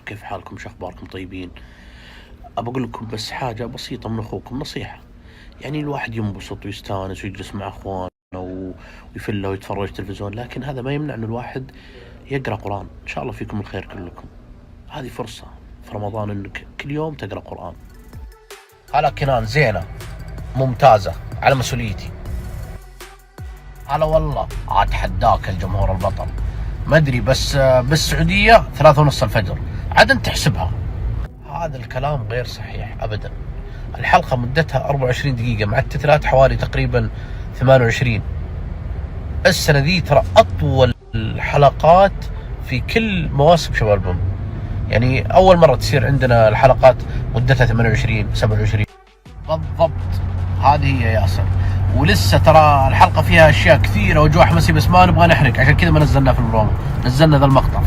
كيف حالكم؟ شو اخباركم؟ طيبين؟ ابى اقول لكم بس حاجه بسيطه من اخوكم، نصيحه. يعني الواحد ينبسط ويستانس ويجلس مع اخوانه ويفله ويتفرج تلفزيون، لكن هذا ما يمنع ان الواحد يقرا قران. ان شاء الله فيكم الخير كلكم. هذه فرصه في رمضان انك كل يوم تقرا قران. هلا كنان، زينه ممتازه على مسؤوليتي. هلا والله، اتحداك الجمهور البطل. ما ادري بس بالسعوديه 3:30 الفجر، عاد انت تحسبها. هذا الكلام غير صحيح ابدا. الحلقه مدتها 24 دقيقه مع التترات حوالي تقريبا 28. السنه ذي ترى اطول الحلقات في كل مواسم شباب البوم. يعني اول مره تصير عندنا الحلقات مدتها 28 27. بالضبط، هذه هي ياسر. ولسه ترى الحلقه فيها اشياء كثيره وجو حماسي، بس ما نبغى نحرق، عشان كذا ما نزلناه في البرومو، نزلنا ذا المقطع.